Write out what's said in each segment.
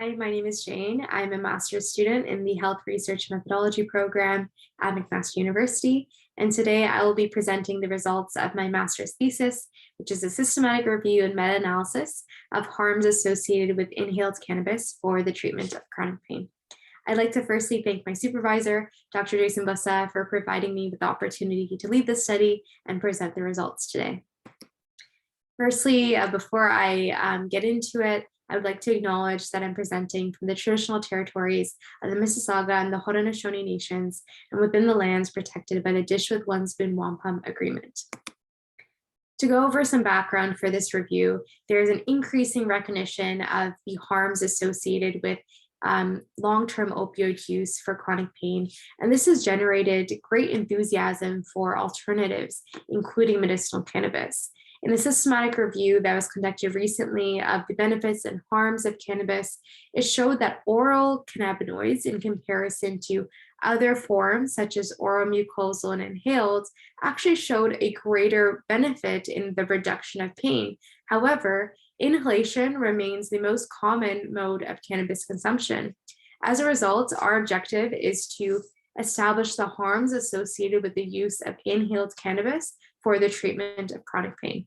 Hi, my name is Jane. I'm a master's student in the Health Research Methodology program at McMaster University, and today I will be presenting the results of my master's thesis, which is a systematic review and meta-analysis of harms associated with inhaled cannabis for the treatment of chronic pain. I'd like to firstly thank my supervisor, Dr. Jason Bussa, for providing me with the opportunity to lead this study and present the results today. Firstly, before I get into it, I would like to acknowledge that I'm presenting from the traditional territories of the Mississauga and the Haudenosaunee Nations and within the lands protected by the Dish with One Spoon Wampum Agreement. To go over some background for this review, there is an increasing recognition of the harms associated with long-term opioid use for chronic pain, and this has generated great enthusiasm for alternatives, including medicinal cannabis. In a systematic review that was conducted recently of the benefits and harms of cannabis, it showed that oral cannabinoids, in comparison to other forms such as oral mucosal and inhaled, actually showed a greater benefit in the reduction of pain. However, inhalation remains the most common mode of cannabis consumption. As a result, our objective is to establish the harms associated with the use of inhaled cannabis for the treatment of chronic pain.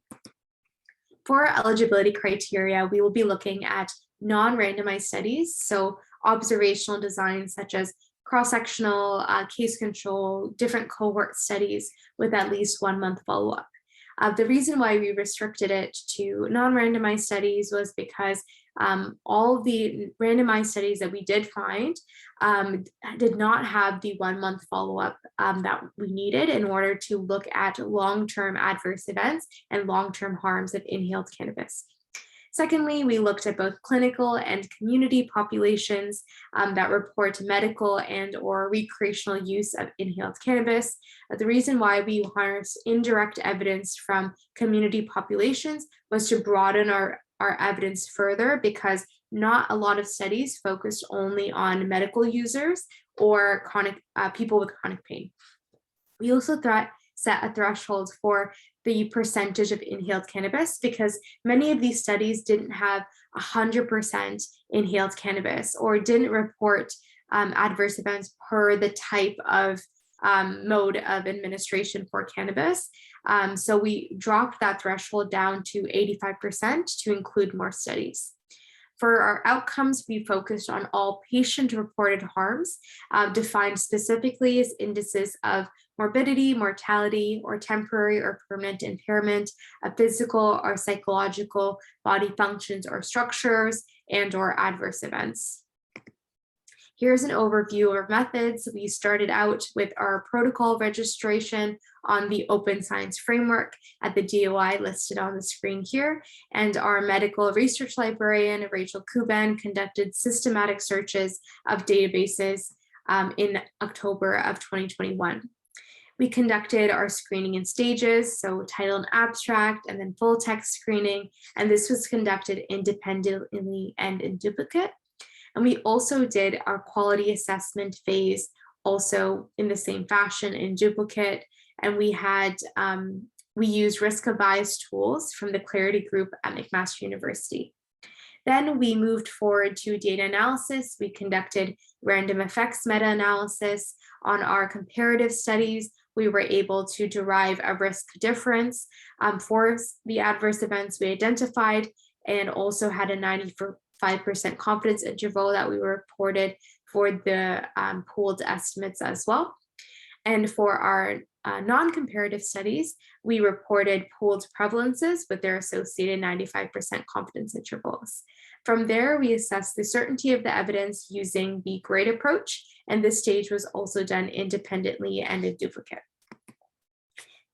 For our eligibility criteria, we will be looking at non-randomized studies, so observational designs such as cross-sectional, case control, different cohort studies with at least 1 month follow-up. The reason why we restricted it to non-randomized studies was because all the randomized studies that we did find did not have the 1 month follow-up that we needed in order to look at long-term adverse events and long-term harms of inhaled cannabis. Secondly, we looked at both clinical and community populations that report medical and or recreational use of inhaled cannabis. The reason why we harnessed indirect evidence from community populations was to broaden our evidence further, because not a lot of studies focused only on medical users or chronic people with chronic pain. We also set a threshold for the percentage of inhaled cannabis, because many of these studies didn't have 100% inhaled cannabis or didn't report adverse events per the type of mode of administration for cannabis. So we dropped that threshold down to 85% to include more studies. For our outcomes, we focused on all patient-reported harms, defined specifically as indices of morbidity, mortality, or temporary or permanent impairment of physical or psychological body functions or structures, and or adverse events. Here's an overview of our methods. We started out with our protocol registration on the Open Science Framework at the DOI listed on the screen here, and our medical research librarian, Rachel Kuban, conducted systematic searches of databases in October of 2021. We conducted our screening in stages, so title and abstract, and then full text screening, and this was conducted independently and in duplicate. And we also did our quality assessment phase also in the same fashion in duplicate. And we had, we used risk of bias tools from the Clarity group at McMaster University. Then we moved forward to data analysis. We conducted random effects meta-analysis on our comparative studies. We were able to derive a risk difference for the adverse events we identified, and also had a 95% confidence interval that we reported for the pooled estimates as well. And for our non-comparative studies, we reported pooled prevalences with their associated 95% confidence intervals. From there, we assessed the certainty of the evidence using the grade approach, and this stage was also done independently and in duplicate.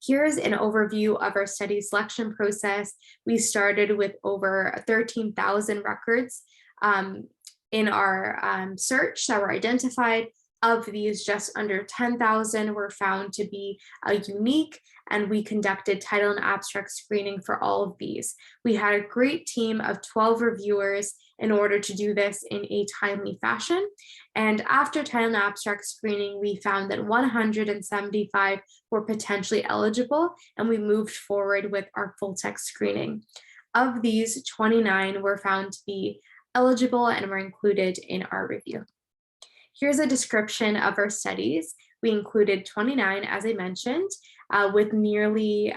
Here's an overview of our study selection process. We started with over 13,000 records in our search that were identified. Of these, just under 10,000 were found to be unique, and we conducted title and abstract screening for all of these. We had a great team of 12 reviewers in order to do this in a timely fashion. And after title and abstract screening, we found that 175 were potentially eligible, and we moved forward with our full text screening. Of these, 29 were found to be eligible and were included in our review. Here's a description of our studies. We included 29, as I mentioned, with nearly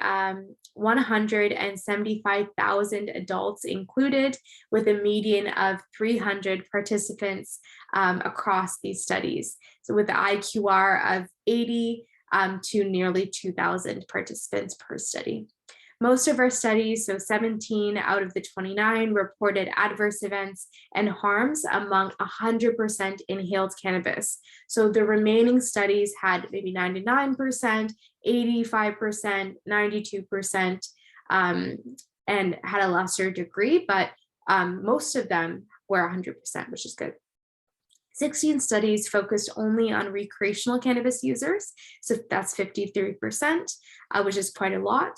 175,000 adults included, with a median of 300 participants across these studies. So with the IQR of 80 to nearly 2,000 participants per study. Most of our studies, so 17 out of the 29, reported adverse events and harms among 100% inhaled cannabis. So the remaining studies had maybe 99%, 85%, 92%, and had a lesser degree, but most of them were 100%, which is good. 16 studies focused only on recreational cannabis users, so that's 53%, which is quite a lot.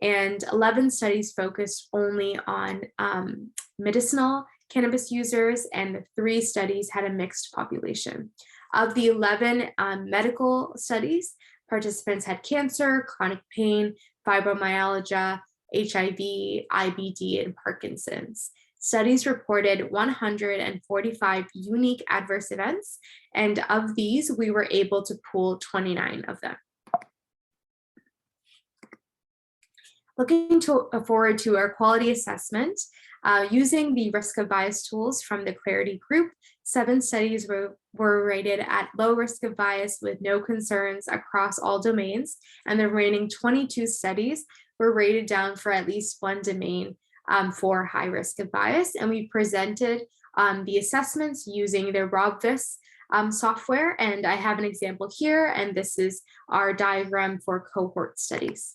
And 11 studies focused only on medicinal cannabis users, and 3 studies had a mixed population. Of the 11 medical studies, participants had cancer, chronic pain, fibromyalgia, HIV, IBD, and Parkinson's. Studies reported 145 unique adverse events, and of these, we were able to pool 29 of them. Looking forward to our quality assessment, using the risk of bias tools from the Clarity group, 7 studies were rated at low risk of bias with no concerns across all domains, and the remaining 22 studies were rated down for at least one domain for high risk of bias. And we presented the assessments using the RobVis software, and I have an example here, and this is our diagram for Cohort Studies.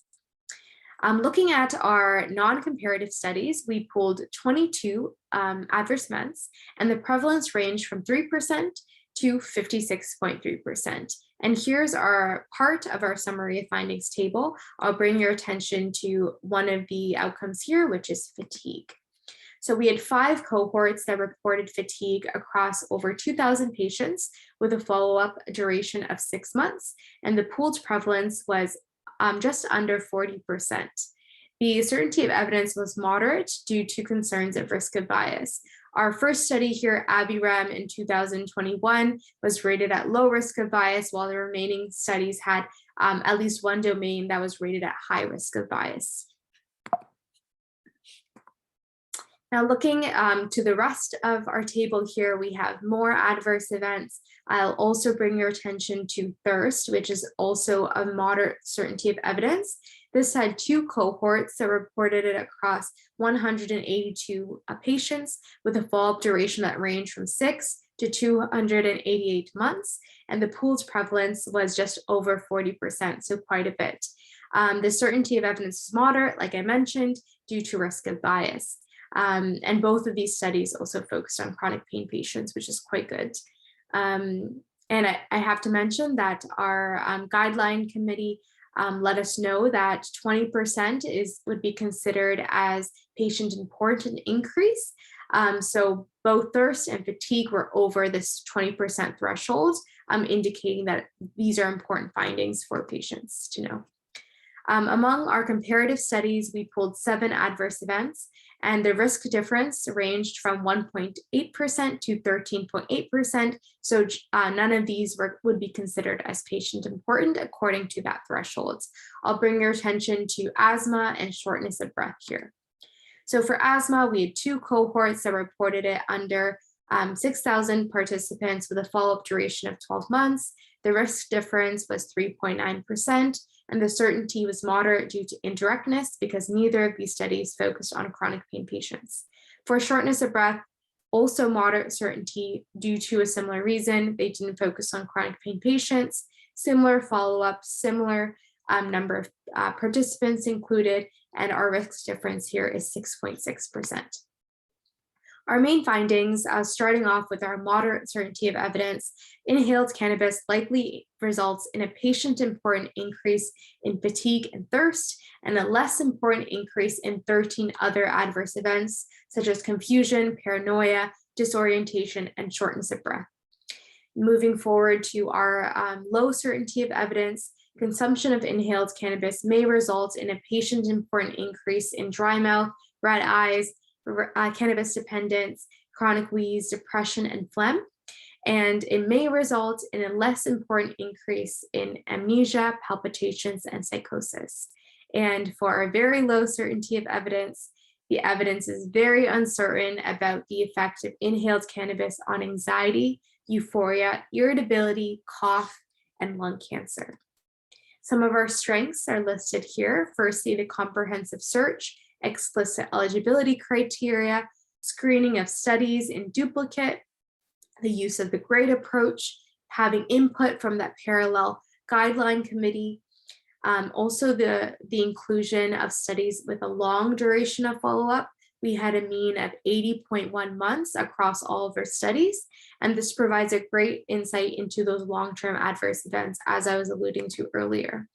Looking at our non-comparative studies, we pooled 22 adverse events, and the prevalence ranged from 3% to 56.3%. And here's our part of our summary of findings table. I'll bring your attention to one of the outcomes here, which is fatigue. So we had 5 cohorts that reported fatigue across over 2,000 patients with a follow-up duration of 6 months, and the pooled prevalence was just under 40%. The certainty of evidence was moderate due to concerns of risk of bias. Our first study here, ABIRAM in 2021, was rated at low risk of bias, while the remaining studies had at least one domain that was rated at high risk of bias. Now looking to the rest of our table here, we have more adverse events. I'll also bring your attention to thirst, which is also a moderate certainty of evidence. This had 2 cohorts that reported it across 182 patients with a follow-up duration that ranged from 6 to 288 months, and the pooled prevalence was just over 40%, so quite a bit. The certainty of evidence is moderate, like I mentioned, due to risk of bias. And both of these studies also focused on chronic pain patients, which is quite good. And I have to mention that our guideline committee let us know that 20% would be considered as patient important increase. So both thirst and fatigue were over this 20% threshold, indicating that these are important findings for patients to know. Among our comparative studies, we pulled 7 adverse events, and the risk difference ranged from 1.8% to 13.8%. So none of these would be considered as patient important according to that threshold. I'll bring your attention to asthma and shortness of breath here. So for asthma, we had 2 cohorts that reported it under 6,000 participants with a follow-up duration of 12 months. The risk difference was 3.9%, and the certainty was moderate due to indirectness because neither of these studies focused on chronic pain patients. For shortness of breath, also moderate certainty due to a similar reason. They didn't focus on chronic pain patients. Similar follow-up, similar number of participants included, and our risk difference here is 6.6%. Our main findings, starting off with our moderate certainty of evidence, inhaled cannabis likely results in a patient-important increase in fatigue and thirst, and a less important increase in 13 other adverse events, such as confusion, paranoia, disorientation, and shortness of breath. Moving forward to our low certainty of evidence, consumption of inhaled cannabis may result in a patient-important increase in dry mouth, red eyes, cannabis dependence, chronic wheeze, depression, and phlegm. And it may result in a less important increase in amnesia, palpitations, and psychosis. And for a very low certainty of evidence, the evidence is very uncertain about the effect of inhaled cannabis on anxiety, euphoria, irritability, cough, and lung cancer. Some of our strengths are listed here. Firstly, the comprehensive search, explicit eligibility criteria, screening of studies in duplicate, the use of the grade approach, having input from that parallel guideline committee, also the inclusion of studies with a long duration of follow-up. We had a mean of 80.1 months across all of our studies, and this provides a great insight into those long-term adverse events, as I was alluding to earlier.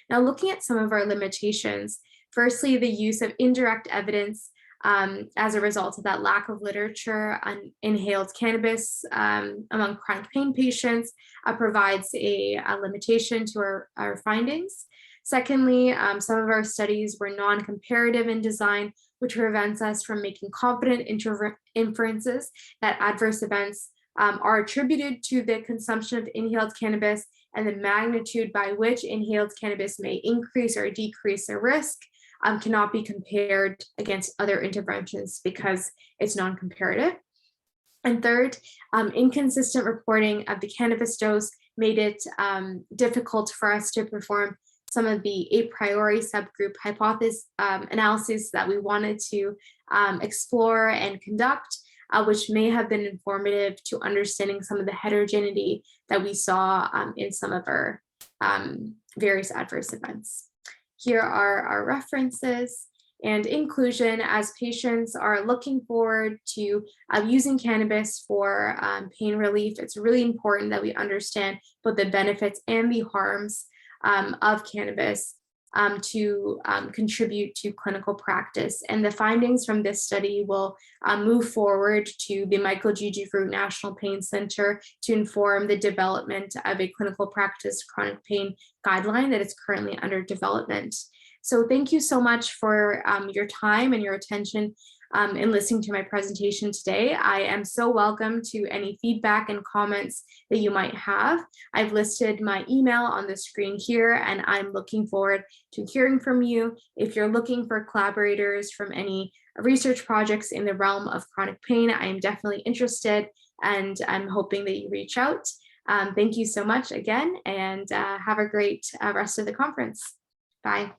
Now, looking at some of our limitations, firstly, the use of indirect evidence as a result of that lack of literature on inhaled cannabis among chronic pain patients provides a limitation to our findings. Secondly, some of our studies were non-comparative in design, which prevents us from making confident inferences that adverse events are attributed to the consumption of inhaled cannabis, and the magnitude by which inhaled cannabis may increase or decrease the risk cannot be compared against other interventions because it's non-comparative. And third, inconsistent reporting of the cannabis dose made it difficult for us to perform some of the a priori subgroup hypothesis analyses that we wanted to explore and conduct, which may have been informative to understanding some of the heterogeneity that we saw in some of our various adverse events. Here are our references and inclusion. As patients are looking forward to using cannabis for pain relief, it's really important that we understand both the benefits and the harms of cannabis to contribute to clinical practice. And the findings from this study will move forward to the Michael G. Fruit National Pain Center to inform the development of a clinical practice chronic pain guideline that is currently under development. So thank you so much for your time and your attention in listening to my presentation today. I am so welcome to any feedback and comments that you might have. I've listed my email on the screen here, and I'm looking forward to hearing from you. If you're looking for collaborators from any research projects in the realm of chronic pain, I am definitely interested, and I'm hoping that you reach out. Thank you so much again, and have a great rest of the conference. Bye.